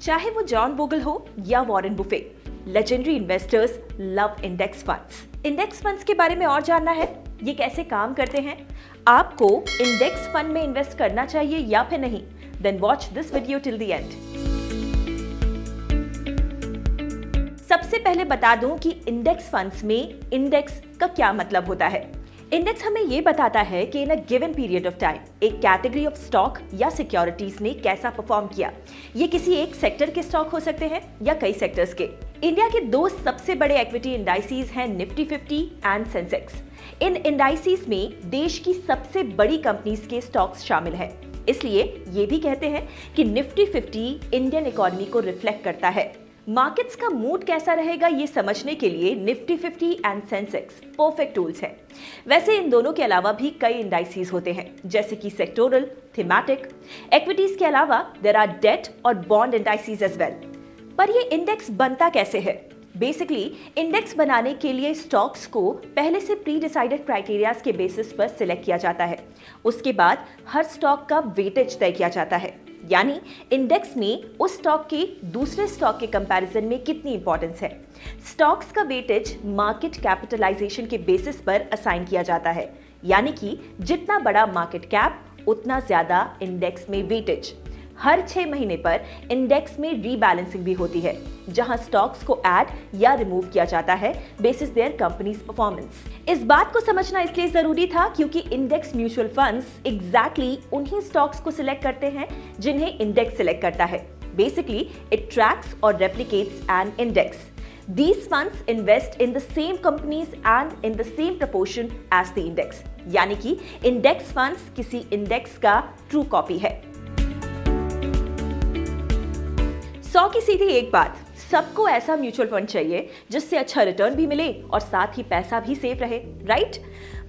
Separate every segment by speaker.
Speaker 1: चाहे वो John Bogle हो या Warren Buffett, legendary investors love index funds. Index funds के बारे में और जानना है, ये कैसे काम करते हैं, आपको इंडेक्स फंड में इन्वेस्ट करना चाहिए या फिर नहीं, then watch this video till the end. सबसे पहले बता दूं कि इंडेक्स फंड्स में इंडेक्स का क्या मतलब होता है। इंडेक्स हमें ये बताता है कि in a given period of time एक कैटेगरी ऑफ स्टॉक या सिक्योरिटीज ने कैसा परफॉर्म किया। ये किसी एक सेक्टर के स्टॉक हो सकते हैं या कई सेक्टर्स के। इंडिया के दो सबसे बड़े इक्विटी इंडाइसेस हैं Nifty 50 and Sensex. In indices में देश की सबसे बड़ी कंपनीज के स्टॉक्स शामिल हैं। इसलिए ये भी कहते हैं कि निफ्टी 50 इंडियन इकोनॉमी को रिफ्लेक्ट करता है। मार्केट्स का मूड कैसा रहेगा ये समझने के लिए Nifty 50 and Sensex perfect tools हैं। वैसे इन दोनों के अलावा भी कई इंडाइसेस होते हैं, जैसे कि सेक्टोरल, थीमैटिक। इक्विटीज के अलावा देयर आर डेट और बॉन्ड इंडाइसेस एज वेल। पर ये इंडेक्स बनता कैसे है? बेसिकली इंडेक्स बनाने के लिए स्टॉक्स को पहले से प्री डिसाइडेड क्राइटेरियाज के बेसिस पर सिलेक्ट किया जाता है। उसके बाद हर स्टॉक का वेटेज तय किया जाता है, यानी इंडेक्स में उस स्टॉक के दूसरे स्टॉक के कंपैरिजन में कितनी इंपॉर्टेंस है। स्टॉक्स का वेटेज मार्केट कैपिटलाइजेशन के बेसिस पर असाइन किया जाता है, यानी कि जितना बड़ा मार्केट कैप उतना ज्यादा इंडेक्स में वेटेज। हर 6 महीने पर इंडेक्स में रीबैलेंसिंग भी होती है, जहां स्टॉक्स को ऐड या रिमूव किया जाता है बेसिस देयर कंपनीज परफॉर्मेंस। इस बात को समझना इसलिए जरूरी था क्योंकि इंडेक्स म्यूचुअल फंड्स एग्जैक्टली उन्हीं स्टॉक्स को सिलेक्ट करते हैं जिन्हें इंडेक्स सिलेक्ट करता है। बेसिकली इट ट्रैक्स और replicates an index. These funds invest in the same companies and in the same proportion as the index, यानी कि इंडेक्स फंड्स किसी इंडेक्स का ट्रू कॉपी है। 100 की सीधी एक बात, सबको ऐसा म्यूचुअल फंड चाहिए जिससे अच्छा रिटर्न भी मिले और साथ ही पैसा भी सेफ रहे, राइट?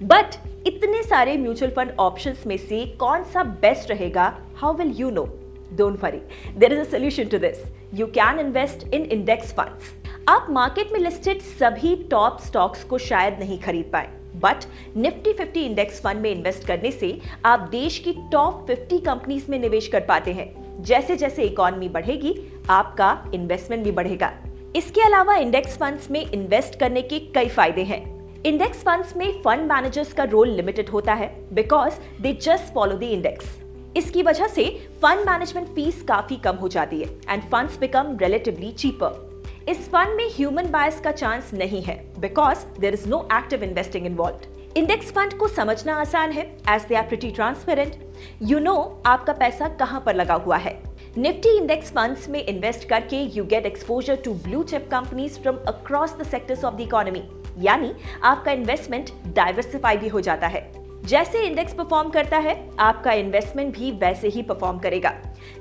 Speaker 1: बट इतने सारे म्यूचुअल फंड ऑप्शंस में से कौन सा बेस्ट रहेगा? How will you know? Don't worry, there is a solution to this. You can invest in index funds. आप मार्केट में लिस्टेड सभी टॉप स्टॉक्स को शायद नहीं खरीद पाए, बट निफ्टी 50 इंडेक्स फंड में इन्वेस्ट करने से आप देश की टॉप 50 कंपनीज में निवेश कर पाते हैं। जैसे जैसे इकोनॉमी बढ़ेगी, आपका इन्वेस्टमेंट भी बढ़ेगा। इसके अलावा इंडेक्स फंड्स में इन्वेस्ट करने के कई फायदे हैं। इंडेक्स फंड्स में फंड मैनेजर्स का रोल लिमिटेड होता है because they just follow the index. इसकी वजह से फंड मैनेजमेंट फीस काफी कम हो जाती है and funds become relatively cheaper. इस फंड में ह्यूमन बायस का चांस नहीं है because there is no active investing involved. Index fund को समझना आसान है as they are pretty transparent. You know आपका पैसा कहां पर लगा हुआ है। निफ्टी इंडेक्स फंड्स में इन्वेस्ट करके you get exposure to blue chip companies from across the sectors of the economy, यानी आपका इन्वेस्टमेंट डाइवर्सिफाई भी हो जाता है। जैसे इंडेक्स परफॉर्म करता है, आपका इन्वेस्टमेंट भी वैसे ही परफॉर्म करेगा।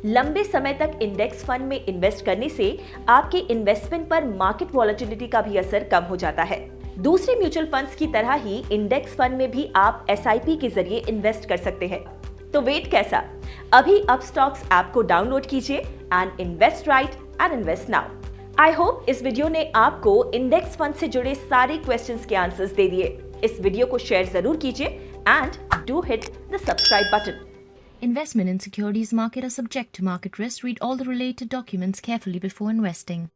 Speaker 1: लंबे समय तक इंडेक्स फंड में इन्वेस्ट करने से आपके इन्वेस्टमेंट पर मार्केट वॉलेटिलिटी का भी असर कम हो जाता है। दूसरे म्यूचुअल फंड्स की तरह ही इंडेक्स फंड में भी आप SIP के जरिए इन्वेस्ट कर सकते हैं। तो वेट कैसा? अभी अपस्टॉक्स ऐप को डाउनलोड कीजिए and invest right and invest now. I hope इस वीडियो ने आपको इंडेक्स फंड से जुड़े सारे क्वेश्चंस के आंसर्स दे दिए। इस वीडियो को शेयर जरूर कीजिए and do hit the subscribe button.
Speaker 2: Investment in securities market are subject to market risk. Read all the related documents carefully before investing.